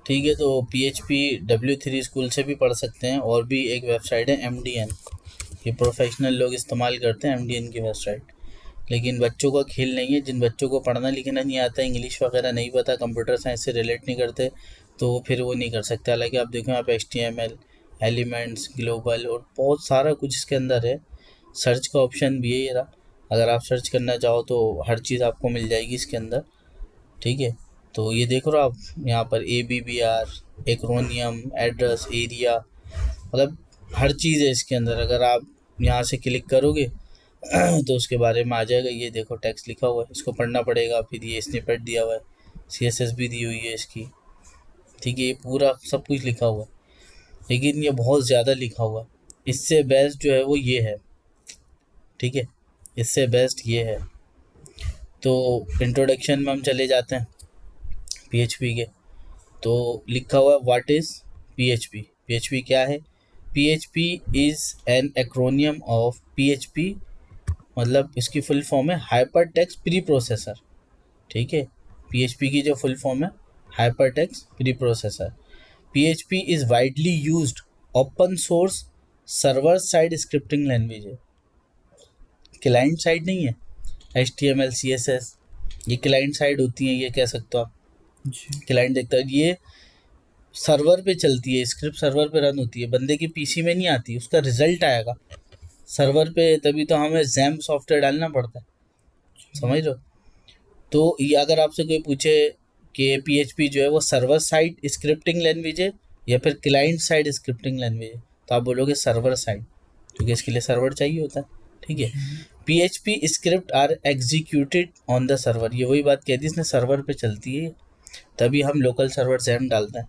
ठीक है, तो PHP W3 स्कूल से भी पढ़ सकते हैं, और भी एक वेबसाइट है MDN, ये प्रोफेशनल लोग इस्तेमाल करते हैं MDN की वेबसाइट। लेकिन बच्चों का खेल नहीं है, जिन बच्चों को पढ़ना लिखना नहीं आता, इंग्लिश वगैरह नहीं पता, कंप्यूटर साइंस से रिलेट नहीं करते, तो फिर वो नहीं कर सकते। हालांकि आप देखो यहाँ पे HTML, एलिमेंट्स, ग्लोबल और बहुत सारा कुछ इसके अंदर है। सर्च का ऑप्शन भी है ये रहा, अगर आप सर्च करना चाहो तो हर चीज़ आपको मिल जाएगी इसके अंदर। ठीक है, तो ये देख रहे हो आप यहाँ पर ABBR, एक्रोनियम, एड्रेस, एरिया, मतलब हर चीज़ है इसके अंदर। अगर आप यहाँ से क्लिक करोगे तो उसके बारे में आ जाएगा। ये देखो टेक्स्ट लिखा हुआ है, इसको पढ़ना पड़ेगा। फिर ये स्निपेट दिया हुआ है, CSS भी दी हुई है इसकी। ठीक है, ये पूरा सब कुछ लिखा हुआ है, लेकिन ये बहुत ज़्यादा लिखा हुआ है। इससे बेस्ट जो है वो ये है। ठीक है, इससे बेस्ट ये है। तो इंट्रोडक्शन में हम चले जाते हैं PHP के। तो लिखा हुआ है व्हाट इज़ PHP। PHP क्या है? PHP is an acromion of PHP, मतलब इसकी फुल फॉर्म है हाइपर टेक्स्ट प्री प्रोसेसर। ठीक है, PHP की जो फुल फॉर्म है hyper text pre processor. PHP is widely used open source server side scripting language है। क्लाइंट साइड नहीं है। HTML CSS ये क्लाइंट साइड होती हैं, ये कह सकते हो आप। क्लाइंट देखता है, ये सर्वर पे चलती है, स्क्रिप्ट सर्वर पे रन होती है, बंदे की PC में नहीं आती, उसका रिजल्ट आएगा सर्वर पे, तभी तो हमें XAMPP सॉफ्टवेयर डालना पड़ता है, समझ लो। तो ये अगर आपसे कोई पूछे कि PHP जो है वो सर्वर साइड स्क्रिप्टिंग लैंग्वेज है या फिर क्लाइंट साइड स्क्रिप्टिंग लैंग्वेज है, तो आप बोलोगे सर्वर साइड, क्योंकि इसके लिए सर्वर चाहिए होता है। ठीक है, PHP script are executed on the server, ये वही बात कह दी, इसने सर्वर पे चलती है, तभी हम लोकल सर्वर XAMPP डालते हैं।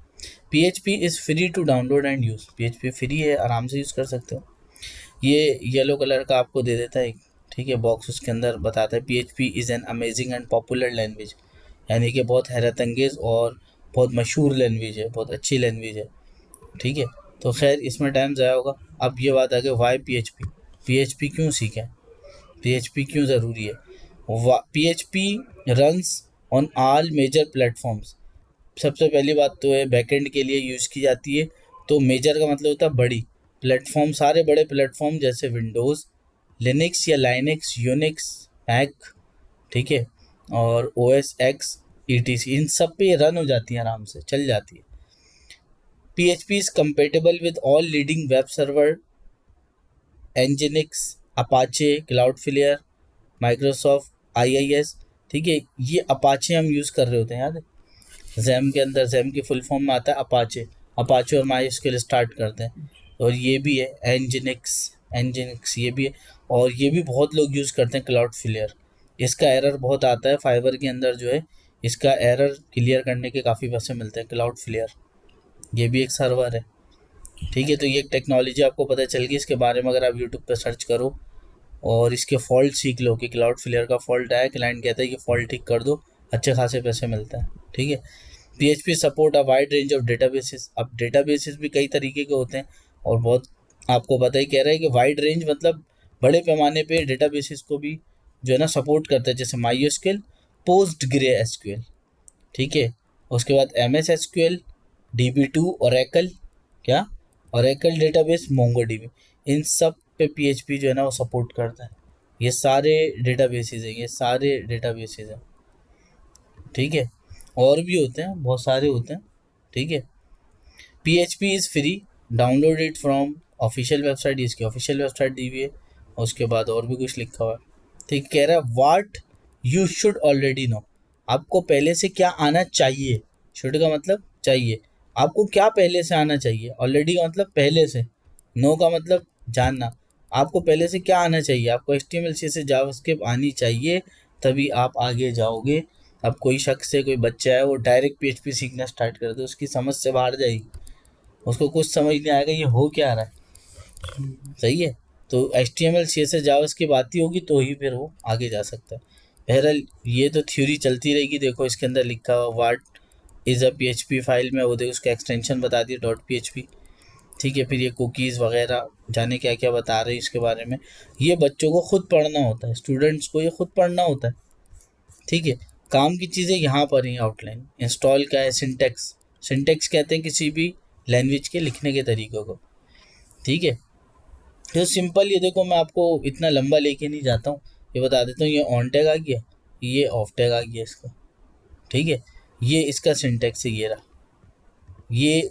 PHP is free to download and use, PHP free है, आराम से यूज़ कर सकते हो। ये येलो कलर का आपको दे देता है, ठीक है, बॉक्स, उसके अंदर बताता है PHP is an amazing and popular language, यानी कि बहुत हैरत अंगेज़ और बहुत मशहूर लैंग्वेज है, बहुत अच्छी लैंग्वेज है। ठीक है, तो खैर इसमें टाइम ज़ाया होगा। अब ये बात आ गई वाई PHP क्यों सीखें, PHP क्यों ज़रूरी है। PHP runs on all major platforms. सबसे पहली बात तो है बैकएंड के लिए यूज़ की जाती है, तो मेजर का मतलब होता है बड़ी प्लेटफॉर्म, सारे बड़े प्लेटफॉर्म जैसे विंडोज़, लिनक्स या लाइनक्स, यूनिक्स, मैक, ठीक है, और OS X ETC, इन सब पे ये रन हो जाती है, आराम से चल जाती है। PHP is compatible with all leading web server, Nginx, Apache, Cloudflare, Microsoft IIS। ठीक है, ये अपाचे हम यूज़ कर रहे होते हैं, याद है। XAMPP के अंदर XAMPP की फुल फॉर्म में आता है अपाचे, अपाचे और MySQL स्टार्ट करते हैं। और ये भी है Nginx ये भी है, और ये भी बहुत लोग यूज़ करते हैं क्लाउडफ्लेयर। इसका एरर बहुत आता है, फाइबर के अंदर जो है इसका एरर क्लियर करने के काफ़ी पैसे मिलते हैं। क्लाउडफ्लेयर ये भी एक सर्वर है। ठीक है, तो ये टेक्नोलॉजी आपको पता चल गई, इसके बारे में अगर आप यूट्यूब पर सर्च करो और इसके फॉल्ट सीख लो कि क्लाउडफ्लेयर का फॉल्ट आया, क्लाइंट कहता है कि फॉल्ट ठीक कर दो, अच्छे खासे पैसे मिलते हैं। ठीक है, PHP support a wide range of databases. अब डेटाबेसेस भी कई तरीके के होते हैं, और बहुत आपको पता ही कह रहा है कि वाइड रेंज मतलब बड़े पैमाने पे डेटाबेसेस को भी जो है ना सपोर्ट करता है, जैसे MySQL, PostgreSQL। ठीक है, उसके बाद MS SQL, DB2, ओरेकल, क्या ओरेकल डेटाबेस, MongoDB, इन सब पे PHP जो है ना वो सपोर्ट करता है। ये सारे डेटाबेसेस हैं, ये सारे डेटाबेसेस हैं। ठीक है, और भी होते हैं, बहुत सारे होते हैं। ठीक है, PHP is free, download it from official website, इसकी ऑफिशियल वेबसाइट दी हुई है, और उसके बाद और भी कुछ लिखा हुआ है। ठीक, कह रहा है what you should already know, आपको पहले से क्या आना चाहिए। शुड का मतलब चाहिए, आपको क्या पहले से आना चाहिए। ऑलरेडी का मतलब पहले से, नो का मतलब जानना। आपको पहले से क्या आना चाहिए, आपको HTML CSS जावास्क्रिप्ट आनी चाहिए, तभी आप आगे जाओगे। अब कोई शख्स है, कोई बच्चा है, वो डायरेक्ट PHP सीखना स्टार्ट कर दे, उसकी समझ से बाहर जाएगी, उसको कुछ समझ नहीं आएगा ये हो क्या रहा है। सही है, तो HTML CSS जावास्क्रिप्ट आती होगी तो ही फिर वो आगे जा सकता है। बहरहाल ये तो थ्योरी चलती रहेगी। देखो इसके अंदर लिखा हुआ what is a PHP file में, वो देखो उसका एक्सटेंशन बता दिया .php। ठीक है, फिर ये कुकीज़ वगैरह जाने क्या क्या बता रहे हैं इसके बारे में। ये बच्चों को खुद पढ़ना होता है, स्टूडेंट्स को ये खुद पढ़ना होता है। ठीक है, काम की चीज़ें यहाँ पर ही आउटलाइन। इंस्टॉल का है, सिंटेक्स, सिंटेक्स कहते हैं किसी भी लैंग्वेज के लिखने के तरीकों को, ठीक है। तो सिंपल, ये देखो मैं आपको इतना लंबा लेके नहीं जाता हूँ, ये बता देता हूँ। ये ऑन टैग आ गया, ये ऑफ टैग आ गया इसका, ठीक है। ये इसका सिंटेक्स है, ये रहा। ये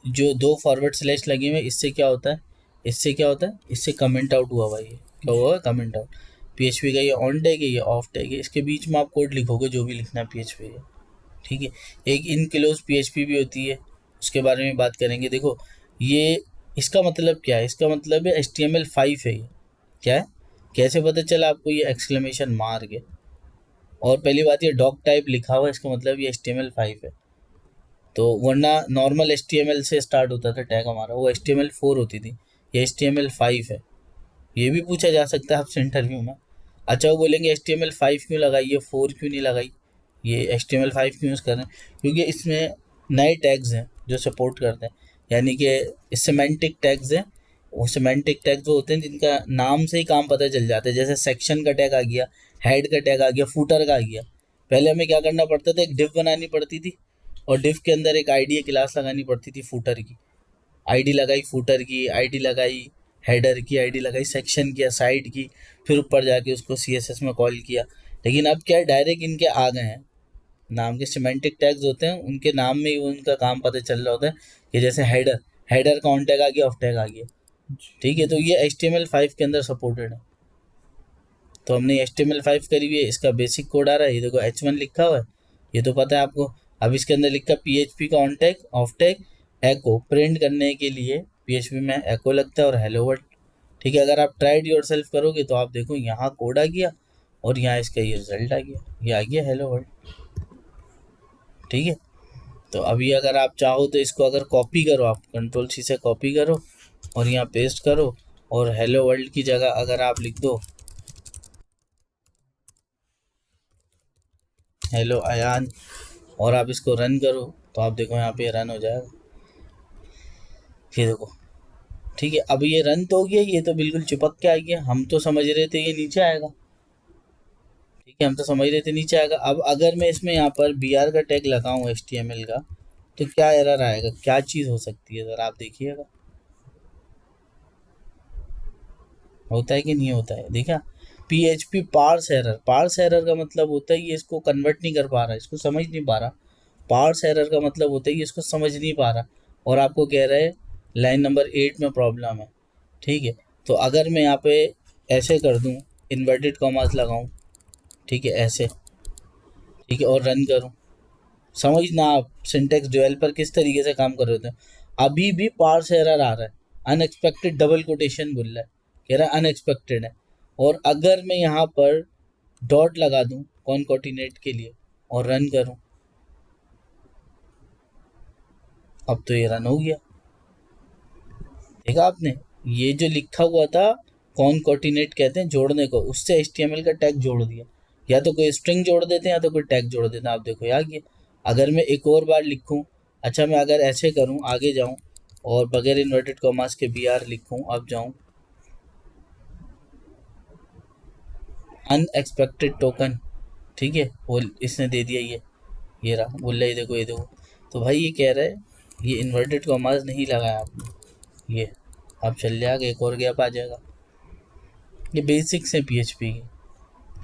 जो दो फॉरवर्ड स्लैश लगे हुए, इससे क्या होता है, इससे क्या होता है, इससे कमेंट आउट हुआ भाई, ये क्या हुआ है, कमेंट आउट। पीएचपी का ये ऑन टैग है, ये ऑफ टैग है, इसके बीच में आप कोड लिखोगे जो भी लिखना है पीएचपी का, ठीक है। एक इनक्लोज पीएचपी भी होती है, उसके बारे में बात करेंगे। देखो ये इसका मतलब क्या है, इसका मतलब है HTML5 है ये। क्या है, कैसे पता चला आपको, ये एक्सक्लेमेशन मार्क है। और पहली बात, ये डॉक टाइप लिखा हुआ है, इसका मतलब ये HTML5 है। तो वरना नॉर्मल HTML से स्टार्ट होता था टैग हमारा, वो HTML4 होती थी, ये HTML5 है। ये भी पूछा जा सकता है आपसे इंटरव्यू में। अच्छा, वो बोलेंगे HTML5 क्यों लगाई, ये 4 क्यों नहीं लगाई, ये HTML5 क्यों यूज़ कर रहे हैं, क्योंकि इसमें नए टैग्स हैं जो सपोर्ट करते हैं, यानी कि सिमेंटिक टैग्स हैं। वो सिमेंटिक टैग्स वो होते हैं जिनका नाम से ही काम पता चल जाता है, जैसे सेक्शन का टैग आ गया, हेड का टैग आ गया, फूटर का आ गया। पहले हमें क्या करना पड़ता था, एक डिव बनानी पड़ती थी, और डिव के अंदर एक आईडी क्लास लगानी पड़ती थी फूटर की, आईडी लगाई फूटर की, आईडी लगाई हेडर की, आईडी लगाई सेक्शन की या साइड की, फिर ऊपर जाके उसको CSS में कॉल किया। लेकिन अब क्या है, डायरेक्ट इनके आ गए हैं, नाम के सिमेंटिक टैग्स होते हैं, उनके नाम में ही उनका काम पता चल रहा होता है कि जैसे हेडर, हेडर का ऑन टैग आ गया, ऑफ टैग आ गया, ठीक है। तो ये HTML5 के अंदर सपोर्टेड है। तो हमने HTML5 करी हुई है, इसका बेसिक कोड आ रहा है, ये देखो H1 लिखा हुआ है, ये तो पता है आपको। अब इसके अंदर लिखा PHP का on tag, of tag, echo print करने के लिए PHP में एको लगता है, और हेलो वर्ल्ड, ठीक है। अगर आप ट्राइड योर सेल्फ करोगे तो आप देखो यहाँ कोड आ गया, और यहाँ इसका ये रिजल्ट आ गया, ये आ गया हेलो वर्ल्ड, ठीक है। तो अभी अगर आप चाहो तो इसको अगर कॉपी करो, आप Ctrl+C से कॉपी करो और यहाँ पेस्ट करो, और हेलो वर्ल्ड की जगह अगर आप लिख दो हेलो अयान, और आप इसको रन करो, तो आप देखो यहाँ पे रन हो जाएगा, ये देखो, ठीक है। अब ये रन तो हो गया, ये तो बिल्कुल चिपक के आ गया, हम तो समझ रहे थे ये नीचे आएगा, ठीक है, हम तो समझ रहे थे नीचे आएगा। अब अगर मैं इसमें यहाँ पर BR का टैग लगाऊँ HTML का, तो क्या एरर आएगा, क्या चीज़ हो सकती है, ज़रा आप देखिएगा, होता है कि नहीं होता है, देखा। PHP parse error, parse error का मतलब होता है ये इसको कन्वर्ट नहीं कर पा रहा, इसको समझ नहीं पा रहा। पार्स एरर का मतलब होता है कि इसको समझ नहीं पा रहा, और आपको कह रहा है लाइन नंबर 8 में प्रॉब्लम है, ठीक है। तो अगर मैं यहाँ पे ऐसे कर दूँ, इन्वर्टेड कॉमास लगाऊँ, ठीक है, ऐसे, ठीक है, और रन करूँ, समझना आप सिंटेक्स डेवलपर किस तरीके से काम कर रहे होते हैं। अभी भी पार्स एरर आ रहा है, अनएक्सपेक्टेड डबल कोटेशन बोल रहा है, कह रहा है अनएक्सपेक्टेड है। और अगर मैं यहाँ पर डॉट लगा दूँ कॉनकॉर्डिनेट के लिए और रन करूँ, अब तो ये रन हो गया, देखा आपने। ये जो लिखा हुआ था कॉनकॉर्डिनेट कहते हैं जोड़ने को, उससे HTML का टैग जोड़ दिया, या तो कोई स्ट्रिंग जोड़ देते हैं या तो कोई टैग जोड़ देते हैं, आप देखो आ गया। अगर मैं एक और बार लिखूं, अच्छा मैं अगर ऐसे करूं, आगे जाऊं और बगैर इन्वर्टेड कॉमास के BR लिखूं, अब जाऊं अनएक्सपेक्टेड टोकन, ठीक है, वो इसने दे दिया, ये रहा, बोल रहा है ये देखो ये देखो। तो भाई ये कह रहा है ये इन्वर्टेड कॉमास नहीं लगाया आपने, ये अब चल जाएगा, एक और गैप आ जाएगा। ये बेसिक्स है PHP की,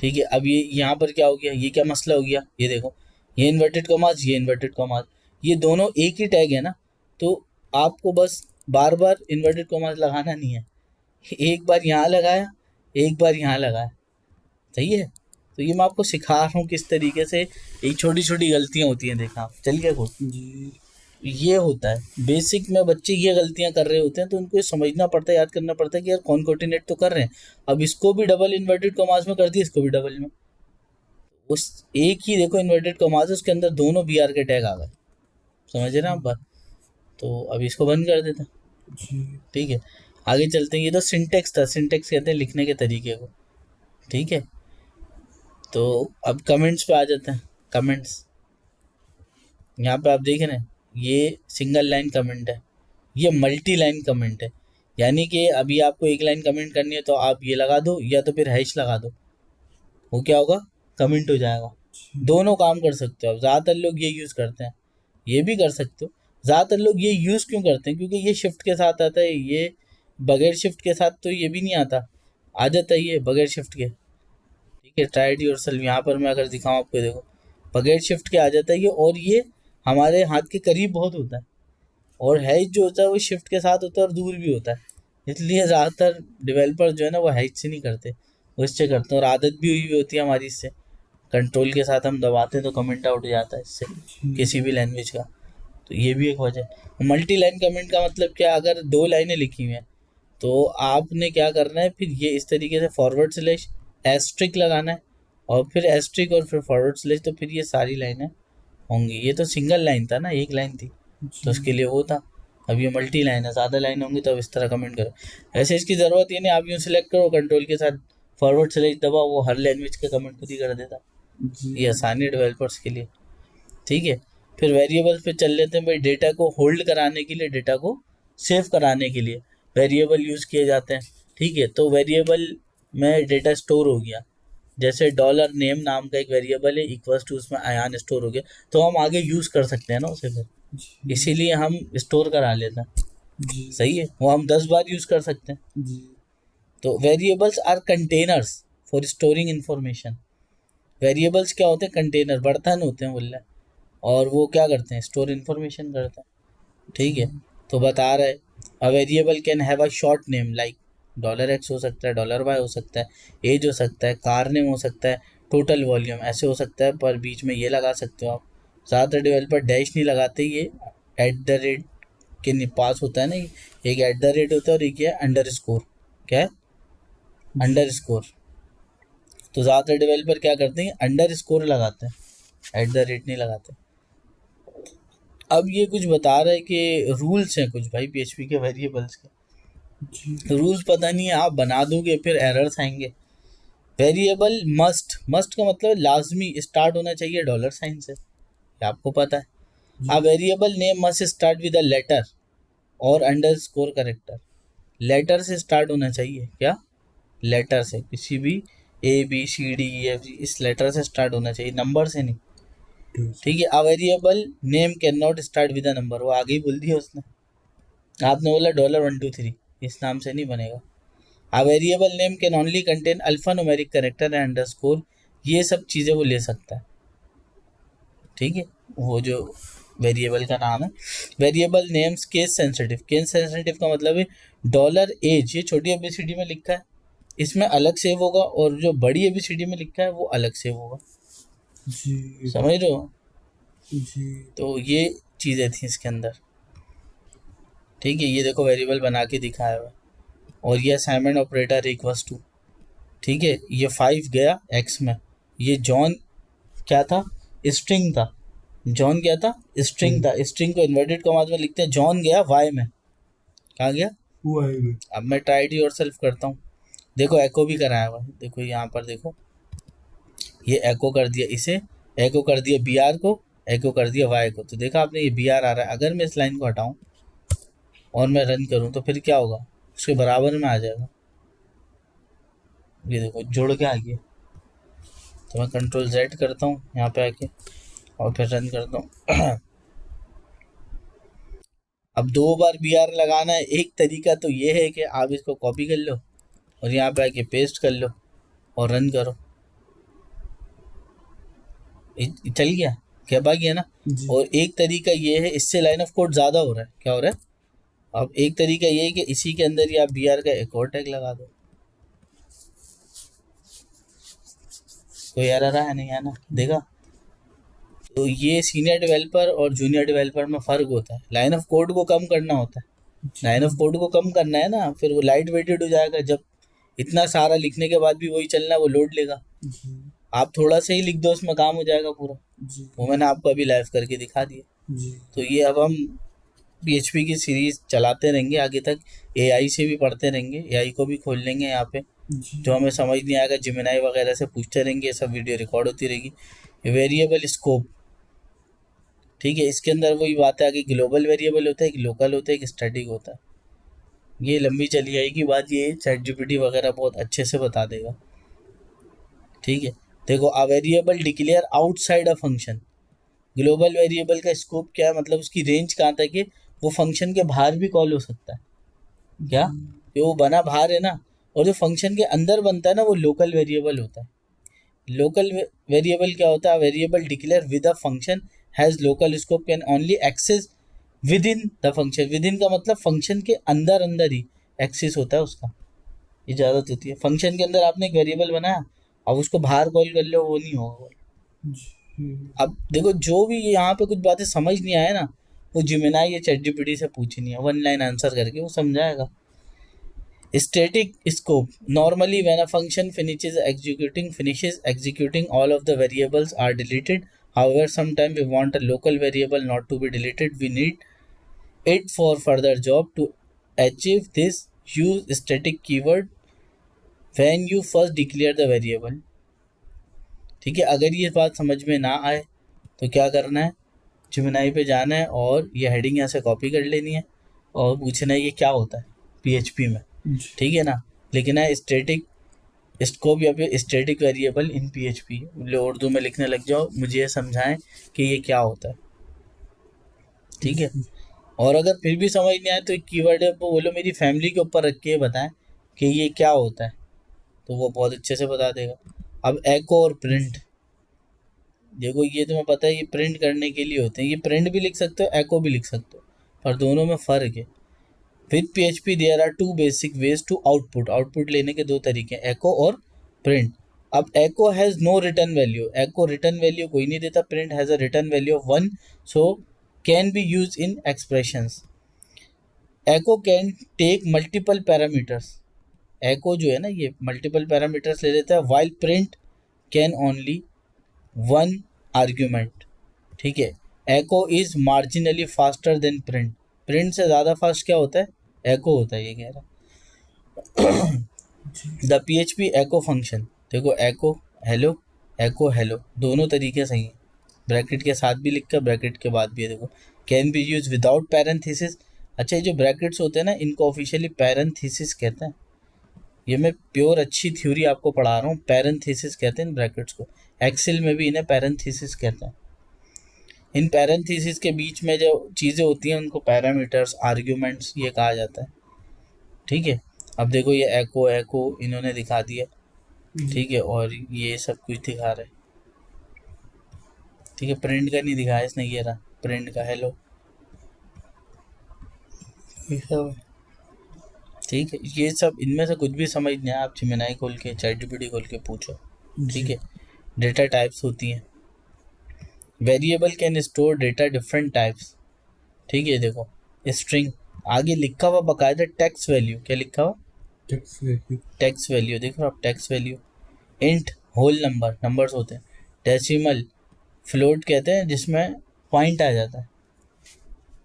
ठीक है। अब ये यहाँ पर क्या हो गया, ये क्या मसला हो गया, ये देखो, ये इन्वर्टेड कॉमास, ये इन्वर्टेड कॉमास, ये दोनों एक ही टैग है ना, तो आपको बस बार बार इन्वर्टेड कॉमास लगाना नहीं है, एक बार यहाँ लगाया, एक बार यहाँ लगाया, सही है। तो ये मैं आपको सिखा रहा हूँ किस तरीके से ये छोटी छोटी गलतियाँ होती हैं, देखा आप, चल गया कोड जी। ये होता है बेसिक में, बच्चे ये गलतियां कर रहे होते हैं, तो उनको ये समझना पड़ता है, याद करना पड़ता है कि यार कॉनकॉर्डिनेट तो कर रहे हैं, अब इसको भी डबल इन्वर्टेड कॉमास में कर दिया, इसको भी डबल में, उस एक ही देखो इन्वर्टेड कॉमास, उसके अंदर दोनों BR के टैग आ गए, समझ रहे हैं आप बात। तो अब इसको बंद कर देते हैं, ठीक है, आगे चलते हैं। ये तो सिंटेक्स था, सिंटेक्स कहते हैं लिखने के तरीके को, ठीक है। तो अब कमेंट्स पे आ जाते हैं। कमेंट्स, यहाँ पे आप देख रहे हैं, ये सिंगल लाइन कमेंट है, ये मल्टी लाइन कमेंट है, यानी कि अभी आपको एक लाइन कमेंट करनी है तो आप ये लगा दो, या तो फिर हैश लगा दो, वो क्या होगा, कमेंट हो जाएगा। दोनों काम कर सकते हो आप, ज़्यादातर लोग ये यूज़ करते हैं, ये भी कर सकते हो। ज़्यादातर लोग ये यूज़ क्यों करते हैं, क्योंकि ये शिफ्ट के साथ आता है, ये बगैर शिफ्ट के साथ तो ये भी नहीं आता, आ जाता है ये बगैर शिफ्ट के। ठीक है, ट्राई इट योरसेल्फ। यहाँ पर मैं अगर दिखाऊँ आपको, देखो बगैर शिफ्ट के आ जाता है ये, और ये हमारे हाथ के करीब बहुत होता है। और हैच जो होता है वो शिफ्ट के साथ होता है और दूर भी होता है, इसलिए ज़्यादातर डेवलपर जो है ना वो हैच से नहीं करते, वो इससे करते हैं। और आदत भी हुई होती है हमारी इससे, कंट्रोल के साथ हम दबाते हैं तो कमेंट आउट हो जाता है इससे किसी भी लैंग्वेज का। तो ये भी एक वजह है। मल्टी लाइन कमेंट का मतलब क्या, अगर 2 लाइनें लिखी हुई हैं तो आपने क्या करना है, फिर ये इस तरीके से फॉरवर्ड स्लैश एस्ट्रिक लगाना है, और फिर एस्ट्रिक और फिर फॉरवर्ड स्लैश, तो फिर ये सारी लाइनें होंगी। ये तो सिंगल लाइन था ना, एक लाइन थी, तो उसके लिए वो था। अब ये मल्टी लाइन है, ज़्यादा लाइन होंगी तो अब इस तरह कमेंट करो। ऐसे इसकी ज़रूरत ही नहीं, आप यूँ सिलेक्ट करो कंट्रोल के साथ फॉरवर्ड स्लैश दबाओ, वो हर लैंग्वेज के कमेंट खुद ही कर देता। ये आसानी है डेवलपर्स के लिए। ठीक है, फिर वेरिएबल्स पे चल लेते हैं भाई। डेटा को होल्ड कराने के लिए, डेटा को सेव कराने के लिए वेरिएबल यूज़ किए जाते हैं। ठीक है, तो वेरिएबल में डेटा स्टोर हो गया, जैसे डॉलर नेम नाम का एक वेरिएबल है, इक्वल्स टू उसमें आयान स्टोर हो गया, तो हम आगे यूज़ कर सकते हैं ना उसे, फिर इसीलिए हम स्टोर करा लेते हैं। सही है, वो हम 10 बार यूज़ कर सकते हैं। तो variables are containers for storing information. Variables क्या होते हैं, कंटेनर, बर्तन होते हैं बोल रहे हैं, और वो क्या करते हैं, स्टोर इन्फॉर्मेशन करते हैं। ठीक है, तो बता रहे a variable can have a short name like $x हो सकता है, $y हो सकता है, एज हो सकता है, कार नेम हो सकता है, टोटल वॉल्यूम ऐसे हो सकता है, पर बीच में ये लगा सकते हो आप। ज़्यादातर डेवलपर डैश नहीं लगाते, ये @ के पास होता है ना, एक @ होता है और एक ये अंडरस्कोर। क्या है, अंडरस्कोर। तो ज़्यादातर डेवलपर क्या करते हैं, अंडरस्कोर लगाते हैं, @ नहीं लगाते। अब ये कुछ बता रहा है कि रूल्स हैं कुछ भाई PHP के वेरिएबल्स के। रूल्स पता नहीं है, आप बना दोगे फिर एरर्स आएंगे। वेरिएबल मस्ट का मतलब लाजमी स्टार्ट होना चाहिए $साइन से, ये आपको पता है। A variable name must start with a letter और अंडरस्कोर कैरेक्टर। लेटर से स्टार्ट होना चाहिए, क्या, लेटर से, किसी भी ABCDEFG इस लेटर से स्टार्ट होना चाहिए, नंबर से नहीं। ठीक है, a variable name can not start with a number, वो आगे ही बोल दिया उसने, आपने बोला $123, इस नाम से नहीं बनेगा। A variable name can only contain alphanumeric character and underscore, ये सब चीज़ें वो ले सकता है। ठीक है, वो जो वेरिएबल का नाम है। Variable names case sensitive, case sensitive का मतलब है $एज, ये छोटी ABCD में लिखा है, इसमें अलग सेव होगा, और जो बड़ी ABCD में लिखा है वो अलग सेव होगा। समझ रहे हो जी। तो ये चीज़ें थी इसके अंदर। ठीक है, ये देखो वेरिएबल बना के दिखाया हुआ, और ये असाइनमेंट ऑपरेटर इक्वल्स टू। ठीक है, ये 5 गया x में, ये जॉन क्या था, स्ट्रिंग था, जॉन क्या था, स्ट्रिंग था, स्ट्रिंग को इन्वर्टेड कॉमास में लिखते हैं, जॉन गया y में, कहाँ गया, y में। अब मैं ट्राई इट योरसेल्फ करता हूँ, देखो एको भी कराया हुआ, देखो यहाँ पर देखो, ये एको कर दिया इसे, एको कर दिया BR को, एको कर दिया y को, तो देखा आपने ये BR आ रहा है। अगर मैं इस लाइन को हटाऊँ और मैं रन करूँ तो फिर क्या होगा, उसके बराबर में आ जाएगा, ये देखो जोड़ के आ गया। तो मैं Ctrl+Z करता हूँ यहाँ पे आके, और फिर रन करता हूँ। अब 2 बार BR लगाना है, एक तरीका तो ये है कि आप इसको कॉपी कर लो और यहाँ पे आके पेस्ट कर लो और रन करो, चल गया, क्या बाकी है ना। और एक तरीका ये है, इससे लाइन ऑफ कोड ज़्यादा हो रहा है, क्या हो रहा है, अब एक तरीका ये है कि इसी के अंदर ही आप BR का एक और टैग लगा दो, कोई एरर है नहीं है ना, देखा। तो ये सीनियर डेवलपर और जूनियर डेवलपर में फ़र्क होता है, लाइन ऑफ कोड को कम करना होता है, लाइन ऑफ कोड को कम करना है ना, फिर वो लाइट वेटेड हो जाएगा, जब इतना सारा लिखने के बाद भी वही चलना है, वो लोड लेगा। आप थोड़ा सा ही लिख दो, उसमें काम हो जाएगा पूरा, वो मैंने आपको अभी लाइव करके दिखा दिया। तो ये अब हम PHP की सीरीज़ चलाते रहेंगे आगे तक, AI से भी पढ़ते रहेंगे, AI को भी खोल लेंगे यहाँ पे, जो हमें समझ नहीं आएगा जिमिनाई वगैरह से पूछते रहेंगे, सब वीडियो रिकॉर्ड होती रहेगी। वेरिएबल स्कोप, ठीक है, इसके अंदर वही बात है, कि ग्लोबल वेरिएबल होता है, एक लोकल होता है, एक स्टैटिक होता है। ये लंबी चली आएगी बात, ये ChatGPT वगैरह बहुत अच्छे से बता देगा। ठीक है, देखो a variable declare outside a function, global variable का स्कोप क्या है, मतलब उसकी रेंज कहाँ तक है, वो फंक्शन के बाहर भी कॉल हो सकता है क्या, कि वो बना बाहर है ना, और जो फंक्शन के अंदर बनता है ना वो लोकल वेरिएबल होता है। लोकल वेरिएबल क्या होता है, variable declare with a function has local scope can only access with in the function. With in का मतलब फंक्शन के अंदर अंदर ही एक्सेस होता है उसका, इजाज़त होती है। फंक्शन के अंदर आपने एक वेरिएबल बनाया, अब उसको बाहर कॉल कर लो, वो नहीं होगा। अब देखो जो भी यहाँ पे कुछ बातें समझ नहीं आए ना, वो जिमिनाई या चैट जीपीटी से पूछनी है, वन लाइन आंसर करके वो समझाएगा। Static scope. Normally, when a function finishes executing, all of the variables are deleted. However, sometimes we want a local variable not to be deleted. We need it for further job. To achieve this, use static keyword when you first declare the variable. ठीक है, अगर ये बात समझ में ना आए तो क्या करना है, जिमिनाई पे जाना है और ये हेडिंग यहाँ से कॉपी कर लेनी है और पूछना है ये क्या होता है PHP में, ठीक है ना। लिखना है स्टैटिक स्कोप या फिर static variable in PHP, Urdu में लिखने लग जाओ, मुझे ये समझाएं कि ये क्या होता है, ठीक है। और अगर फिर भी समझ नहीं आए तो एक कीवर्ड है वो बोलो मेरी फैमिली के ऊपर रख के बताएं कि ये क्या होता है, तो वो बहुत अच्छे से बता देगा। अब एको और प्रिंट, देखो ये तुम्हें पता है ये प्रिंट करने के लिए होते हैं, ये प्रिंट भी लिख सकते हो एको भी लिख सकते हो, पर दोनों में फ़र्क है। With PHP there are to basic ways two output लेने के दो तरीके हैं, एको और प्रिंट। अब एको has no return value, echo return value कोई नहीं देता, print has a return value of 1 so can be use in expressions. Echo can take multiple parameters, एको जो है ना ये मल्टीपल पैरामीटर्स ले लेता है, while print can only one argument, ठीक है। एको is marginally faster than print, print से ज़्यादा फास्ट क्या होता है, एको होता है, ये कह रहा। द PHP एको फंक्शन, देखो एको हेलो दोनों तरीके सही हैं, ब्रैकेट के साथ भी लिखकर ब्रैकेट के बाद भी है, देखो can be use without parenthesis. अच्छा ये जो ब्रैकेट्स होते हैं ना इनको ऑफिशियली पैरेंथेसिस कहते हैं, ये मैं प्योर अच्छी थ्योरी आपको पढ़ा रहा हूँ, पैरेंथेसिस कहते हैं इन ब्रैकेट्स को, एक्सेल में भी इन्हें पैरेंथेसिस कहते हैं। इन पैरेंथेसिस के बीच में जो चीज़ें होती हैं उनको पैरामीटर्स आर्ग्यूमेंट्स ये कहा जाता है, ठीक है। अब देखो ये एको इन्होंने दिखा दिया, ठीक है, और ये सब कुछ दिखा रहे, ठीक है। प्रिंट का नहीं दिखाया इसने, ये रहा प्रिंट का हेलो, ठीक है। ये सब इनमें से कुछ भी समझ नहीं आया आप जिमिनाई खोल के चैट जीपीटी खोल के पूछो, ठीक है। डेटा टाइप्स होती हैं, variable can store data different types, ठीक है। देखो स्ट्रिंग आगे लिखा हुआ बकायदा टेक्स्ट वैल्यू, क्या लिखा हुआ, टेक्स्ट वैल्यू देख रहे हो आप, text value. Int whole number, numbers होते हैं। डेसिमल फ्लोट कहते हैं जिसमें पॉइंट आ जाता है,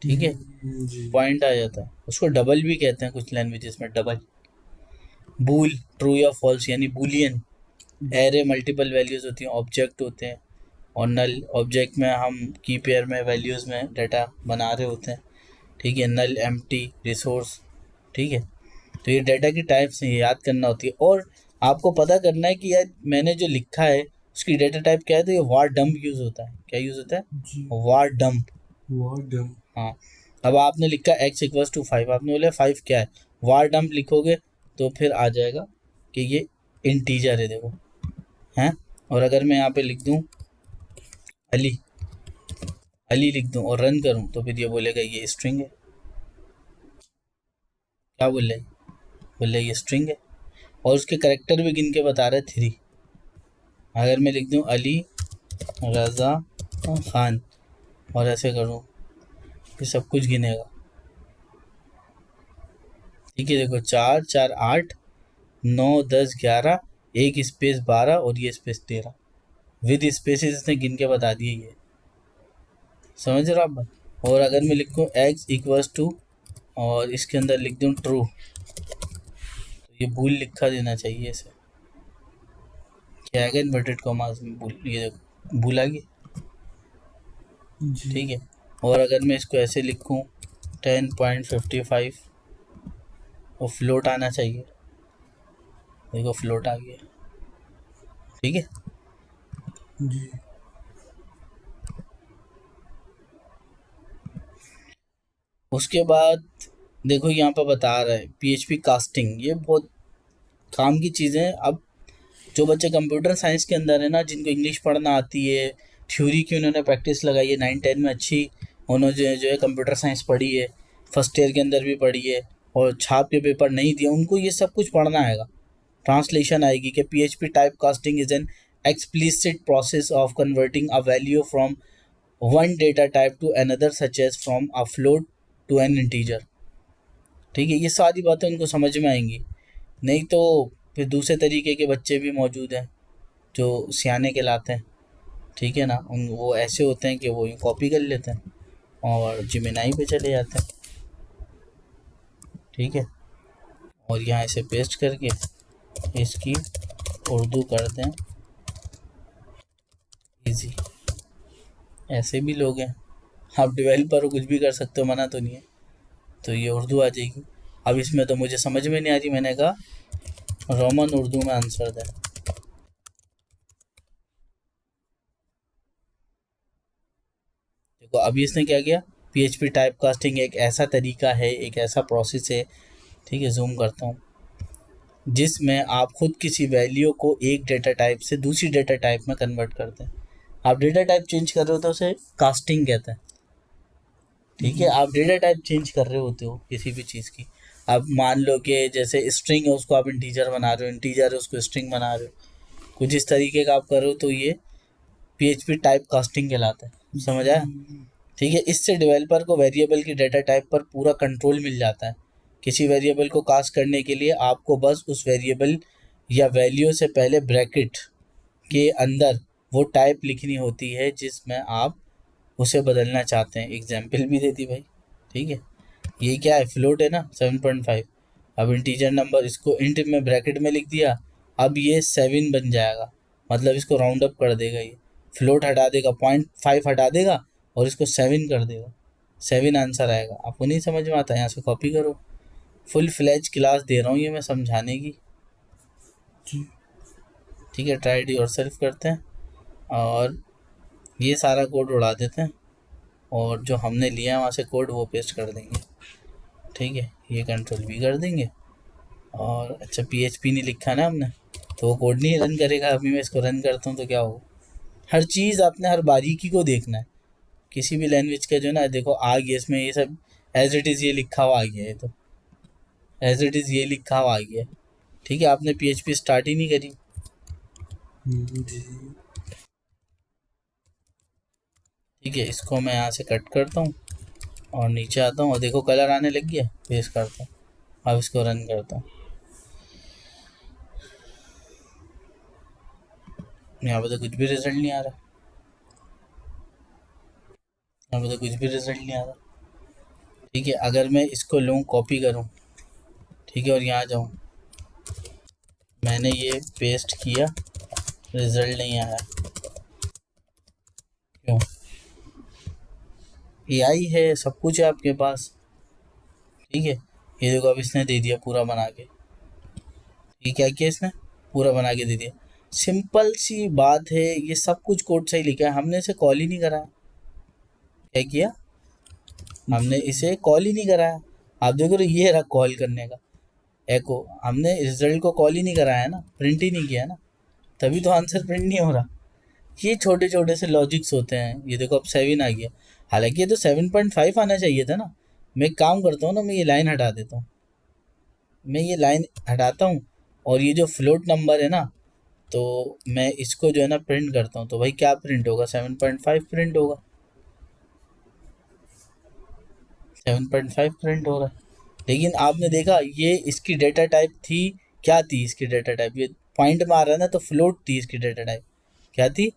ठीक है, पॉइंट आ जाता है, उसको डबल भी कहते हैं कुछ लैंग्वेजेस में, डबल। बूल ट्रू या फॉल्स यानी बूलियन। एरे मल्टीपल वैल्यूज़ होती हैं, ऑब्जेक्ट होते हैं, और नल ऑब्जेक्ट में हम की पेयर में वैल्यूज़ में डाटा बना रहे होते हैं, ठीक है। नल एम्प्टी रिसोर्स, ठीक है। तो ये डाटा की टाइप्स हैं, ये याद करना होती है, और आपको पता करना है कि यार मैंने जो लिखा है उसकी डाटा टाइप क्या है, तो ये वार डंप यूज़ होता है, क्या यूज़ होता है, वार डंप। हाँ, अब आपने लिखा x=5, आपने बोला 5 क्या है, वार डंप लिखोगे तो फिर आ जाएगा कि ये इंटीजर है, देखो हैं। और अगर मैं यहाँ पे लिख दूँ अली लिख दूँ और रन करूँ तो फिर ये बोलेगा ये स्ट्रिंग है, क्या बोल रहे ये स्ट्रिंग है, और उसके करेक्टर भी गिन के बता रहे 3। अगर मैं लिख दूँ अली रज़ा खान और ऐसे करूँ ये सब कुछ गिनेगा, ठीक है। देखो 4 4 8 9 10 11 एक स्पेस 12 और ये स्पेस 13 विद स्पेसिस इसने गिन के बता दिए, ये समझ रहे हो आप। और अगर मैं लिखूँ x=, और इसके अंदर लिख दूँ ट्रू, तो ये भूल लिखा देना चाहिए इसे, क्या आएगा इन्वर्टेड कॉमास में भूल, ये देखो भूल आ गई, ठीक है। और अगर मैं इसको ऐसे लिखूँ 10.55 और फ्लोट आना चाहिए, देखो फ्लोट आ गया, ठीक है जी। उसके बाद देखो यहाँ पर बता रहा है पीएचपी कास्टिंग, ये बहुत काम की चीज़ें हैं। अब जो बच्चे कंप्यूटर साइंस के अंदर है ना, जिनको इंग्लिश पढ़ना आती है, थ्योरी की उन्होंने प्रैक्टिस लगाई है 9-10 में अच्छी, उन्होंने जो है कंप्यूटर साइंस पढ़ी है, फर्स्ट ईयर के अंदर भी पढ़ी है और छाप के पेपर नहीं दिया, उनको ये सब कुछ पढ़ना आएगा। ट्रांसलेशन आएगी कि PHP type casting is an explicit process of converting a value from one data type to another such as from a float to an integer। ठीक है, ये सारी बातें उनको समझ में आएंगी। नहीं तो फिर दूसरे तरीके के बच्चे भी मौजूद हैं जो सियाने कहलाते हैं, ठीक है ना, उन वो ऐसे होते हैं कि वो यूँ कॉपी कर लेते हैं और जिमेनाई पे चले जाते हैं। ठीक है, और यहाँ इसे पेस्ट करके इसकी उर्दू करते हैं इजी। ऐसे भी लोग हैं, आप डेवलपर हो, कुछ भी कर सकते हो, मना तो नहीं है। तो ये उर्दू आ जाएगी। अब इसमें तो मुझे समझ में नहीं आ रही, मैंने कहा रोमन उर्दू में आंसर दें। देखो अभी इसने क्या किया, पीएचपी टाइप कास्टिंग एक ऐसा तरीका है, एक ऐसा प्रोसेस है, ठीक है, जूम करता हूँ, जिसमें आप खुद किसी वैल्यू को एक डेटा टाइप से दूसरी डेटा टाइप में कन्वर्ट करते हैं। आप डेटा टाइप चेंज कर रहे हो तो उसे कास्टिंग कहते हैं। ठीक है, आप डेटा टाइप चेंज कर रहे होते हो किसी भी चीज़ की। अब मान लो कि जैसे स्ट्रिंग है उसको आप इंटीजर बना रहे हो, इंटीजर है उसको स्ट्रिंग बना रहे हो, कुछ इस तरीके का आप कर रहे हो, तो ये पीएचपी टाइप कास्टिंग कहलाता है। समझ आया? ठीक है, इससे डेवलपर को वेरिएबल की डेटा टाइप पर पूरा कंट्रोल मिल जाता है। किसी वेरिएबल को कास्ट करने के लिए आपको बस उस वेरिएबल या वैल्यू से पहले ब्रैकेट के अंदर वो टाइप लिखनी होती है जिसमें आप उसे बदलना चाहते हैं। एग्जाम्पल भी देती भाई। ठीक है, ये क्या है, फ्लोट है ना 7.5। अब इंटीजर नंबर इसको इंट में ब्रैकेट में लिख दिया, अब ये 7 बन जाएगा, मतलब इसको राउंड अप कर देगा, ये फ्लोट हटा देगा, 0.5 हटा देगा और इसको 7 कर देगा, 7 आंसर आएगा। आपको नहीं समझ में आता, यहाँ से कॉपी करो। फुल फ्लैज क्लास दे रहा हूँ ये मैं समझाने की। ठीक है, ट्राई इट योरसेल्फ करते हैं और ये सारा कोड उड़ा देते हैं और जो हमने लिया है वहाँ से कोड वो पेस्ट कर देंगे। ठीक है, ये कंट्रोल भी कर देंगे और अच्छा पीएचपी नहीं लिखा ना हमने, तो वो कोड नहीं रन करेगा। अभी मैं इसको रन करता हूँ तो क्या होगा, हर चीज़ आपने हर बारीकी को देखना है किसी भी लैंग्वेज का। जो ना देखो आ गया इसमें, ये सब एज इट इज़ ये लिखा हुआ आ गया है, तो एज इट इज़ ये लिखा हुआ आ गया है। ठीक है, आपने पीएचपी स्टार्ट ही नहीं करी। ठीक है, इसको मैं यहाँ से कट करता हूँ और नीचे आता हूँ और देखो कलर आने लग गया, पेस्ट करता हूँ। अब इसको रन करता हूँ, यहाँ पे तो कुछ भी रिजल्ट नहीं आ रहा, यहाँ पे तो कुछ भी रिजल्ट नहीं आ रहा। ठीक है, अगर मैं इसको लूँ कॉपी करूँ, ठीक है, और यहाँ जाऊँ, मैंने ये पेस्ट किया, रिजल्ट नहीं आया, क्यों? एआई है, सब कुछ है आपके पास। ठीक है, ये देखो अब इसने दे दिया पूरा बना के। ये क्या किया इसने, पूरा बना के दे दिया। सिंपल सी बात है, ये सब कुछ कोड सही लिखा है, हमने इसे कॉल ही नहीं कराया। क्या किया, हमने इसे कॉल ही नहीं कराया। आप देखो तो ये रहा कॉल करने का एको, हमने रिजल्ट को कॉल ही नहीं कराया ना, प्रिंट ही नहीं किया ना, तभी तो आंसर प्रिंट नहीं हो रहा। ये छोटे छोटे से लॉजिक्स होते हैं। ये देखो अब 7 आ गया, हालांकि ये तो 7.5 आना चाहिए था ना। मैं एक काम करता हूँ ना, मैं ये लाइन हटा देता हूँ, मैं ये लाइन हटाता हूँ और ये जो फ्लोट नंबर है ना, तो मैं इसको जो है ना प्रिंट करता हूँ, तो भाई क्या प्रिंट होगा, 7.5 प्रिंट होगा, 7.5 प्रिंट हो रहा है। लेकिन आपने देखा ये इसकी डेटा टाइप थी, क्या थी इसकी डेटा टाइप, ये पॉइंट में आ रहा है ना, तो फ्लोट थी इसकी डेटा टाइप। क्या थी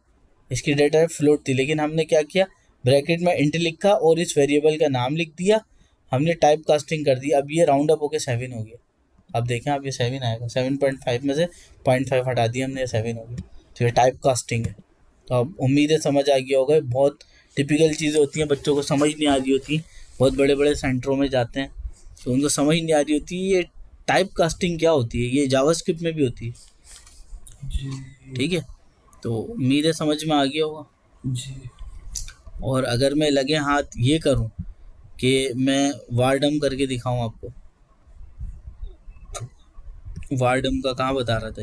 इसकी डेटा टाइप, फ्लोट थी। लेकिन हमने क्या किया, ब्रैकेट में इंट लिखा और इस वेरिएबल का नाम लिख दिया, हमने टाइप कास्टिंग कर दी। अब ये राउंड अप होकर 7 हो गया। अब देखें, अब ये 7 आएगा, 7.5 में से 0.5 हटा दिया हमने, 7 हो गया। तो ये टाइप कास्टिंग है। तो अब उम्मीद है समझ आ गया होगा। बहुत टिपिकल चीज़ें होती हैं, बच्चों को समझ नहीं आ रही होती, बहुत बड़े बड़े सेंटरों में जाते हैं तो उनको समझ नहीं आ रही होती ये टाइप कास्टिंग क्या होती है। ये जावास्क्रिप्ट में भी होती है। ठीक है, तो उम्मीद है समझ में आ गया होगा। और अगर मैं लगे हाथ ये करूं कि मैं वारडम करके दिखाऊं आपको। वारडम का कहाँ बता रहा था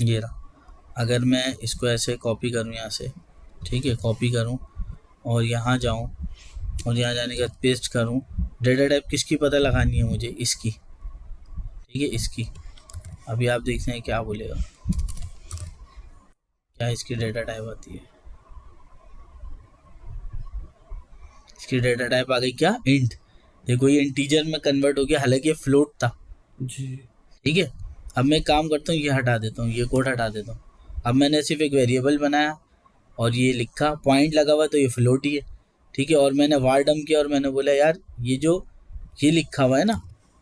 ये रहा। अगर मैं इसको ऐसे कॉपी करूं यहाँ से, ठीक है, कॉपी करूं और यहाँ जाऊं और यहाँ जाने के बाद पेस्ट करूं, डेटा टाइप किसकी पता लगानी है मुझे, इसकी, ठीक है, इसकी। अभी आप देखते हैं क्या बोलेगा, क्या इसकी डेटा टाइप आती है। इसकी डेटा टाइप आ गई क्या, इंट। देखो ये इंटीजर में कन्वर्ट हो गया, हालांकि ये फ्लोट था जी ठीक है। अब मैं काम करता हूँ, ये हटा देता हूँ, ये कोड हटा देता हूँ। अब मैंने सिर्फ एक वेरिएबल बनाया और ये लिखा, पॉइंट लगा हुआ तो ये फ्लोट ही है, ठीक है। और मैंने वारडम किया और मैंने बोला यार ये जो ये लिखा हुआ है ना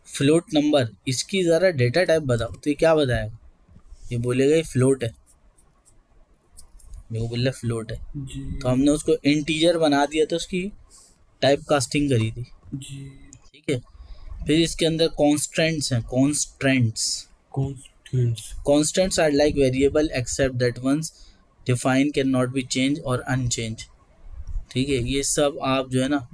फ्लोट नंबर, इसकी ज़रा डेटा टाइप बताओ, तो ये क्या बताएगा, ये बोलेगा ये फ्लोट है, मेरे को बोल रहा फ्लोट है। जी तो हमने उसको इंटीजर बना दिया, तो उसकी टाइप कास्टिंग करी थी, जी। ठीक है। फिर इसके अंदर कॉन्स्टेंट्स हैं, constants are like variable except that once define can not be change और अनचेंज, ठीक है। ये सब आप जो है ना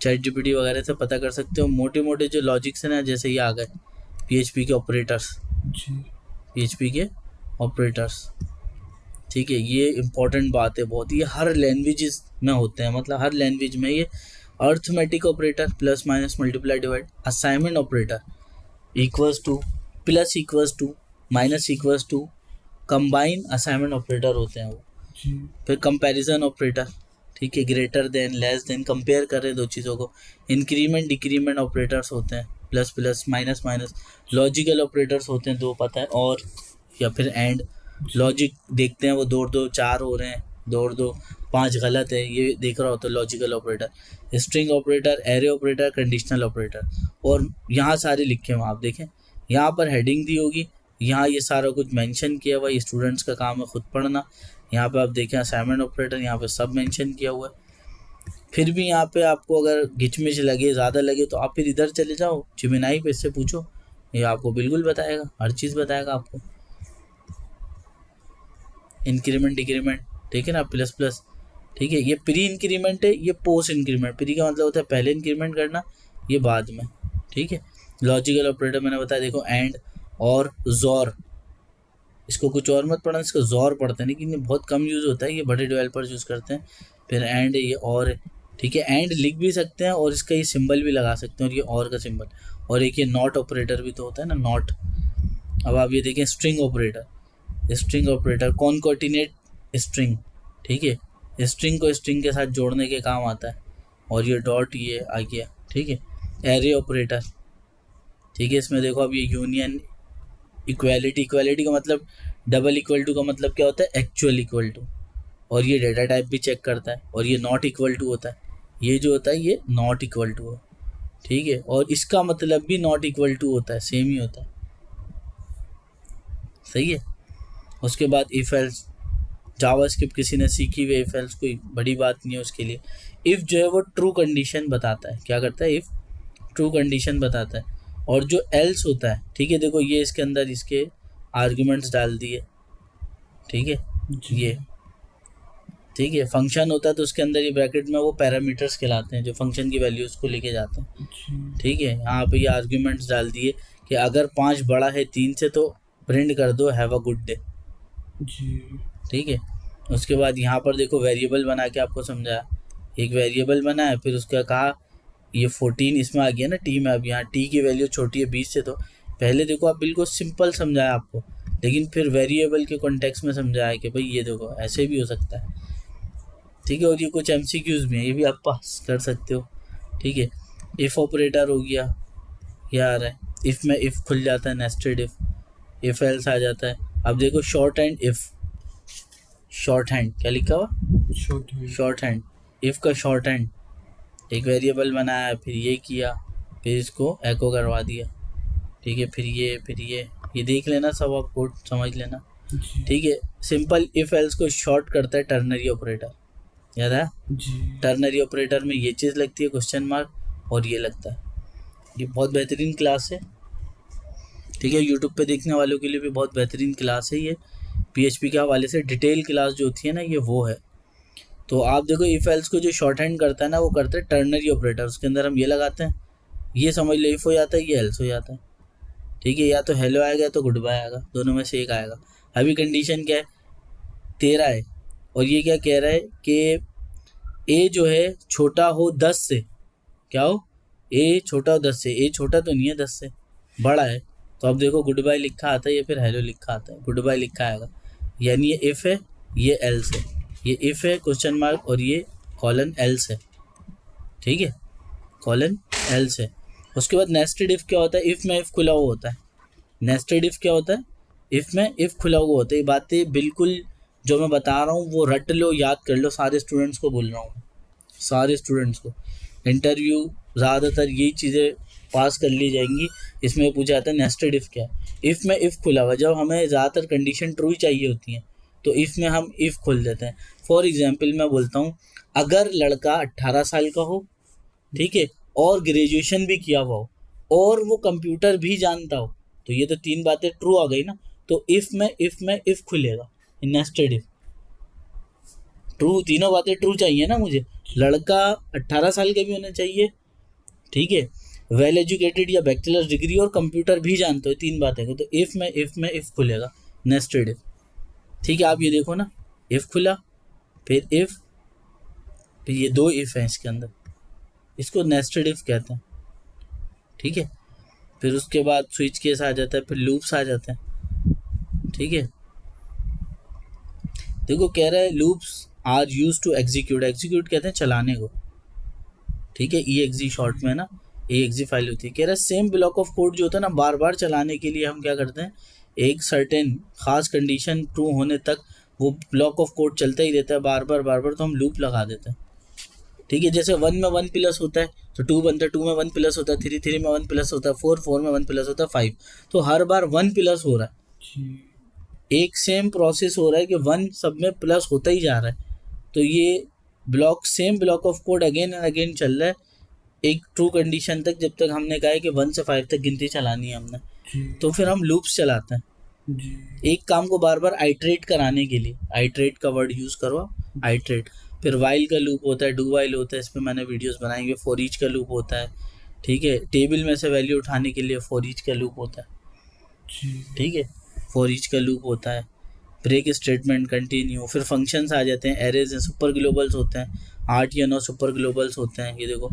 ChatGPT वगैरह से पता कर सकते हो। मोटे मोटे जो लॉजिक्स हैं ना, जैसे ये आ गए PHP के ऑपरेटर्स, जी PHP के ऑपरेटर्स, ठीक है। ये इंपॉर्टेंट बात है बहुत, ये हर लैंग्वेज में होते हैं, मतलब हर लैंग्वेज में ये arithmetic operator, plus minus multiply divide, assignment operator, equals to, plus equals to, minus equals to, combine assignment operator होते हैं वो। जी फिर कंपैरिजन ऑपरेटर, ठीक है, greater than, less than, compare कर रहे हैं दो चीज़ों को। इंक्रीमेंट डिक्रीमेंट ऑपरेटर्स होते हैं, plus plus, minus minus. Logical operators होते हैं दो, पता है, और या फिर एंड। लॉजिक देखते हैं वो 2 और 2 4 हो रहे हैं, 2 और 2 5 गलत है, ये देख रहा होता है logical operator. String operator, array operator, conditional operator. और यहाँ सारे लिखे हुए आप देखें, यहाँ पर हेडिंग दी होगी, यहाँ ये सारा कुछ मेंशन किया हुआ है, स्टूडेंट्स का काम है खुद पढ़ना। यहाँ पे आप देखें असाइनमेंट ऑपरेटर, यहाँ पे सब मेंशन किया हुआ है। फिर भी यहाँ पे आपको अगर घिचमिच लगे, ज़्यादा लगे, तो आप फिर इधर चले जाओ, जिमिनाई पे इससे पूछो, ये आपको बिल्कुल बताएगा, हर चीज़ बताएगा आपको। इंक्रीमेंट डिक्रीमेंट, ठीक है ना, प्लस प्लस, ठीक है। ये प्री इंक्रीमेंट है, ये पोस्ट इंक्रीमेंट। प्री का मतलब होता है पहले इंक्रीमेंट करना, ये बाद में, ठीक है। लॉजिकल ऑपरेटर मैंने बताया, देखो एंड और जोर, इसको कुछ और मत पढ़ना, इसको जोर पढ़ते हैं, लेकिन ये बहुत कम यूज़ होता है, ये बड़े डेवलपर्स यूज़ करते हैं। फिर एंड, ये और है, ठीक है। एंड लिख भी सकते हैं और इसका ये सिंबल भी लगा सकते हैं, और ये और का सिंबल। और एक ये नॉट ऑपरेटर भी तो होता है ना, नॉट। अब आप ये देखें string operator, string operator concatenate string, ठीक है, स्ट्रिंग को स्ट्रिंग के साथ जोड़ने के काम आता है। और ये डॉट, ये आ गया, ठीक है। एरे ऑपरेटर, ठीक है, इसमें देखो अब ये यूनियन, इक्वालिटी, इक्वालिटी का मतलब डबल इक्वल टू का मतलब क्या होता है, एक्चुअल इक्वल टू। और ये डेटा टाइप भी चेक करता है। और ये नॉट इक्वल टू होता है, ये जो होता है ये नॉट इक्वल टू है, ठीक है। और इसका मतलब भी नॉट इक्वल टू होता है, सेम ही होता है, सही है। उसके बाद इफ एल्स, जावास्क्रिप्ट किसी ने सीखी हुई, इफ एल्स कोई बड़ी बात नहीं है उसके लिए। इफ़ जो है वो ट्रू कंडीशन बताता है, क्या करता है, इफ़ ट्रू कंडीशन बताता है। और जो एल्स होता है, ठीक है, देखो ये इसके अंदर इसके आर्ग्यूमेंट्स डाल दिए, ठीक है, ये, ठीक है। फंक्शन होता है तो उसके अंदर ये ब्रैकेट में वो पैरामीटर्स कहलाते हैं, जो फंक्शन की वैल्यूज़ को लेके जाते हैं, ठीक है। यहाँ पे ये आर्ग्यूमेंट्स डाल दिए कि अगर 5 बड़ा है 3 से तो प्रिंट कर दो हैव अ गुड डे, ठीक है। उसके बाद यहाँ पर देखो वेरिएबल बना के आपको समझाया, एक वेरिएबल बना है, फिर उसका कहा ये 14 इसमें आ गया ना टी में। अब यहाँ टी की वैल्यू छोटी है 20 से, तो पहले देखो आप बिल्कुल सिंपल समझाया आपको, लेकिन फिर वेरिएबल के कॉन्टेक्स्ट में समझाया कि भाई ये देखो ऐसे भी हो सकता है, ठीक है। और ये कुछ MCQs भी हैं, ये भी आप पास कर सकते हो, ठीक है। इफ़ ऑपरेटर हो गया, ये आ रहा है, इफ़ में इफ़ खुल जाता है, नेस्टेड इफ़ एल्स आ जाता है। अब देखो short hand if, short hand क्या लिखा हुआ, शॉर्ट हैंड, इफ़ का शॉर्ट हैंड, एक वेरिएबल बनाया, फिर ये किया, फिर इसको एको करवा दिया, ठीक है। फिर ये देख लेना, सब आप कोड समझ लेना, ठीक है। सिंपल इफ़ एल्स को शॉर्ट करता है टर्नरी ऑपरेटर, याद है टर्नरी ऑपरेटर में ये चीज़ लगती है क्वेश्चन मार्क, और ये लगता है। ये बहुत बेहतरीन क्लास है, ठीक है, यूट्यूब पे देखने वालों के लिए भी बहुत बेहतरीन क्लास है ये। PHP के हवाले से डिटेल क्लास जो होती है ना, ये वो है। तो आप देखो इफ एल्स को जो शॉर्ट हैंड करता है ना वो करते हैं टर्नरी ऑपरेटर, उसके अंदर हम ये लगाते हैं, ये समझ लो इफ हो जाता है, ये एल्स हो जाता है। ठीक है, या तो हेलो आएगा तो गुड बाय आएगा, दोनों में से एक आएगा। अभी कंडीशन क्या है, 13 है और ये क्या कह रहा है कि ए जो है छोटा हो 10 से, क्या हो, ए छोटा हो 10 से, ए छोटा तो नहीं है 10 से, बड़ा है। तो अब देखो गुड बाय लिखा आता है या फिर हेलो लिखा आता है, गुड बाय लिखा आएगा, यानी ये इफ़ है, ये एल्स है, ये इफ़ है क्वेश्चन मार्क और ये कॉलन एल्स है। ठीक है, कॉलन एल्स है। उसके बाद नेस्टेड इफ़ क्या होता है, इफ़ में इफ़ खुला हुआ होता है। नेस्टेड इफ़ क्या होता है, इफ़ में इफ़ खुला हुआ होता है। ये बातें बिल्कुल जो मैं बता रहा हूँ वो रट लो, याद कर लो, सारे स्टूडेंट्स को बोल रहा हूँ, सारे स्टूडेंट्स को। इंटरव्यू ज़्यादातर यही चीज़ें पास कर ली जाएंगी। इसमें पूछा जाता है नेस्टेड इफ़ क्या है, इफ़ में इफ़ खुला हुआ, जब हमें ज़्यादातर कंडीशन ट्रू ही चाहिए होती हैं तो इफ़ में हम इफ़ खोल देते हैं। फॉर एग्जांपल मैं बोलता हूँ, अगर लड़का 18 साल का हो, ठीक है, और ग्रेजुएशन भी किया हुआ हो और वो कंप्यूटर भी जानता हो, तो ये तो 3 बातें ट्रू आ गई ना। तो इफ़ में इफ़ खुलेगा, नेस्टेड इफ़। ट्रू, तीनों बातें ट्रू चाहिए ना मुझे। लड़का 18 साल का भी होना चाहिए, ठीक है, वेल एजुकेटेड या बैचलर डिग्री और कंप्यूटर भी जानते हो, 3 बातें को। तो इफ़ में इफ़ खुलेगा, नेस्टेड इफ़। ठीक है, आप ये देखो ना, इफ़ खुला, फिर इफ़, फिर ये 2 इफ़ हैं इसके अंदर, इसको नेस्टेड इफ़ कहते हैं। ठीक है, फिर उसके बाद स्विच केस आ जाता है, फिर लूप्स आ जाते हैं। ठीक है, देखो कह रहा है loops are use to execute, execute कहते हैं चलाने को। ठीक है, ई एक्जी शॉर्ट में ना, ए एक्जी फाइल होती है। कह रहा है सेम ब्लॉक ऑफ कोड जो होता है ना, बार बार चलाने के लिए हम क्या करते हैं, एक सर्टेन खास कंडीशन ट्रू होने तक वो ब्लॉक ऑफ कोड चलता ही रहता है बार बार, तो हम लूप लगा देते हैं। ठीक है, जैसे 1 में 1 प्लस होता है तो 2 बनता है, 2 में 1 प्लस होता है, 3 में 1 प्लस होता है, 4 में 1 प्लस होता है, 5। तो हर बार 1 प्लस हो रहा है, एक सेम प्रोसेस हो रहा है कि 1 सब में प्लस होता ही जा रहा है। तो ये block, same block of code again and again चल रहा है एक ट्रू कंडीशन तक, जब तक हमने कहा है कि 1 से 5 तक गिनती चलानी है हमने। तो फिर हम लूप्स चलाते हैं एक काम को बार बार आइट्रेट कराने के लिए। आइट्रेट का वर्ड यूज़ करो, आइट्रेट। फिर वाइल का लूप होता है, डू वाइल होता है, इस पर मैंने वीडियोस बनाएंगे। फॉर ईच का लूप होता है, ठीक है, टेबल में से वैल्यू उठाने के लिए फॉर ईच का लूप होता है। ठीक है, फॉर ईच का लूप होता है, ब्रेक स्टेटमेंट, कंटिन्यू। फिर फंक्शंस आ जाते हैं, एरेज हैं, सुपर ग्लोबल्स होते हैं, 8 या 9 सुपर ग्लोबल्स होते हैं। ये देखो,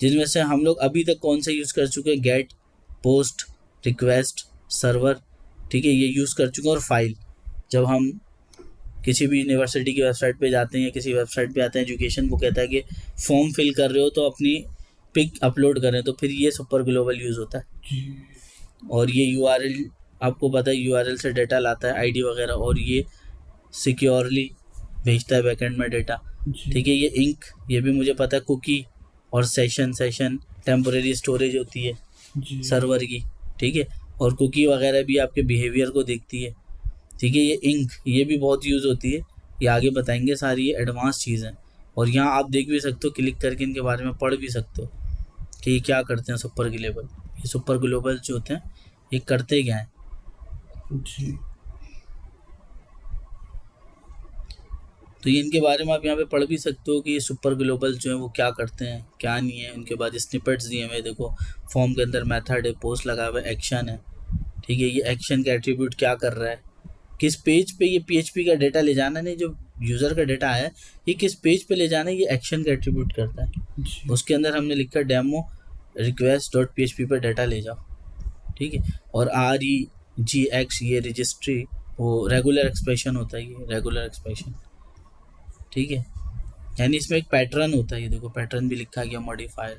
जिनमें से हम लोग अभी तक कौन से यूज़ कर चुके हैं, गेट, पोस्ट, रिक्वेस्ट, सर्वर। ठीक है, ये यूज़ कर चुके हैं। और फाइल, जब हम किसी भी यूनिवर्सिटी की वेबसाइट पे जाते हैं या किसी वेबसाइट पे आते हैं एजुकेशन, वो कहता है कि फॉर्म फिल कर रहे हो तो अपनी पिक अपलोड करें, तो फिर ये सुपर ग्लोबल यूज़ होता है। और ये यूआरएल, आपको पता है यूआरएल से डेटा लाता है, आईडी वगैरह, और ये सिक्योरली भेजता है बैकएंड में डेटा। ठीक है, ये इंक, ये भी मुझे पता है। कुकी और सेशन टेम्पोरेरी स्टोरेज होती है सर्वर की। ठीक है, और कुकी वगैरह भी आपके बिहेवियर को देखती है। ठीक है, ये इंक, ये भी बहुत यूज़ होती है, ये आगे बताएंगे। सारी ये एडवांस चीज़ है, और यहाँ आप देख भी सकते हो, क्लिक करके इनके बारे में पढ़ भी सकते हो कि ये क्या करते हैं सुपर ग्लोबल। ये सुपर ग्लोबल जो होते हैं ये करते क्या हैं। जी तो ये इनके बारे में आप यहाँ पे पढ़ भी सकते हो कि ये सुपर ग्लोबल जो है वो क्या करते हैं क्या नहीं है। उनके बाद स्निपेट्स दिए हुए, देखो फॉर्म के अंदर मेथड है, पोस्ट लगा हुआ है, एक्शन है। ठीक है, ये एक्शन का एट्रीब्यूट क्या कर रहा है, किस पेज पे ये पीएचपी का डेटा ले जाना, नहीं जो यूज़र का डेटा आया ये किस पेज पे ले जाना है, ये एक्शन का एट्रीब्यूट करता है। उसके अंदर हमने लिखा डेमो रिक्वेस्ट डॉट पीएचपी पर डेटा ले जाओ। ठीक है, और REGX ये रजिस्ट्री, वो रेगुलर एक्सप्रेशन होता है, ये रेगुलर एक्सप्रेशन। ठीक है, यानी इसमें एक पैटर्न होता है, ये देखो पैटर्न भी लिखा गया, मॉडिफायर,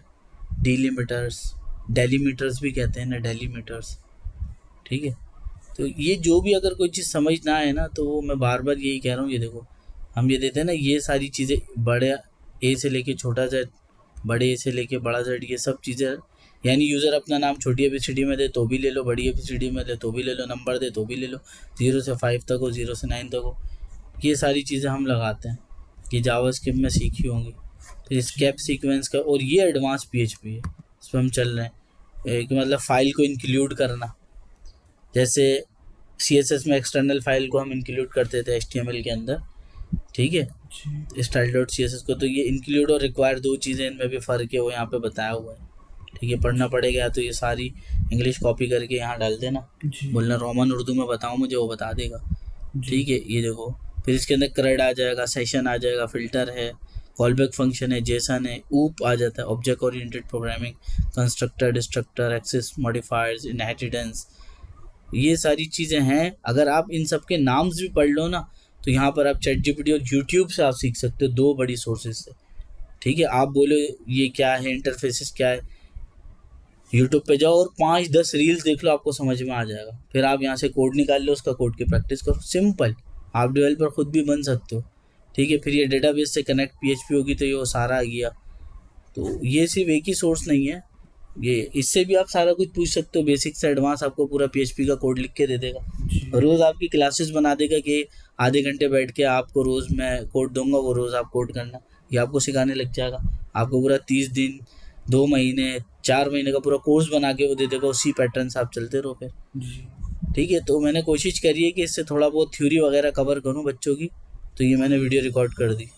डिलिमिटर्स, डेलीमीटर्स भी कहते हैं ना, डेलीमीटर्स। ठीक है, तो ये जो भी अगर कोई चीज़ समझ ना आए ना, तो वो मैं बार बार यही कह रहा हूँ। ये देखो हम ये देते हैं ना, ये सारी चीज़ें, बड़े ए से लेके छोटा जेड, बड़े ए से लेके बड़ा जेड, ये सब चीज़ें, यानी यूज़र अपना नाम छोटी ABCD में दे तो भी ले लो, बड़ी ABCD में दे तो भी ले लो, नंबर दे तो भी ले लो, 0 से 5 तक हो, 0 से 9 तक हो, ये सारी चीज़ें हम लगाते हैं। ये जावास्क्रिप्ट में सीखी होंगी। फिर स्केप सीक्वेंस का, और ये एडवांस PHP है, इस पर हम चल रहे हैं। एक मतलब फ़ाइल को इंक्लूड करना, जैसे CSS में एक्सटर्नल फाइल को हम इंक्लूड करते थे HTML के अंदर, ठीक है, जी style dot C S S को। तो ये इंक्लूड और रिक्वायर दो चीज़ें, इनमें भी फ़र्क है, वो यहाँ पे बताया हुआ है। ठीक है, पढ़ना जी पड़ेगा तो ये सारी इंग्लिश कॉपी करके यहाँ डाल देना, जी बोलना रोमन उर्दू में बताओ मुझे, वो बता देगा। जी ठीक है, ये देखो, फिर इसके अंदर क्रेड आ जाएगा, सेशन आ जाएगा, फिल्टर है, कॉलबैक फंक्शन है, जेसन है, ऊप आ जाता है, object oriented programming, constructor, destructor, access modifiers, inheritance, ये सारी चीज़ें हैं। अगर आप इन सब के नाम्स भी पढ़ लो ना, तो यहाँ पर आप चैट जीपीटी और यूट्यूब से आप सीख सकते हो, दो बड़ी सोर्सेज से। ठीक है, आप बोलो ये क्या है, इंटरफेसेस क्या है, यूट्यूब पे जाओ और 5-10 रील्स देख लो, आपको समझ में आ जाएगा। फिर आप यहाँ से कोड निकाल लो, उसका कोड की प्रैक्टिस करो, सिंपल। आप डेवलपर खुद भी बन सकते हो। ठीक है, फिर ये डेटाबेस से कनेक्ट पीएचपी होगी तो ये वो सारा आ गया। तो ये सिर्फ एक ही सोर्स नहीं है, ये इससे भी आप सारा कुछ पूछ सकते हो, बेसिक से एडवांस आपको पूरा पीएचपी का कोड लिख के दे देगा। जी रोज़ आपकी क्लासेस बना देगा कि आधे घंटे बैठ के आपको रोज़ मैं कोड दूंगा, वो रोज़ आप कोड करना, ये आपको सिखाने लग जाएगा। आपको पूरा 30 दिन, 2 महीने, 4 महीने का पूरा कोर्स बना के वो दे देगा, उसी पैटर्न से आप चलते रहो फिर। जी ठीक है, तो मैंने कोशिश करी है कि इससे थोड़ा बहुत थ्योरी वगैरह कवर करूँ बच्चों की, तो ये मैंने वीडियो रिकॉर्ड कर दी।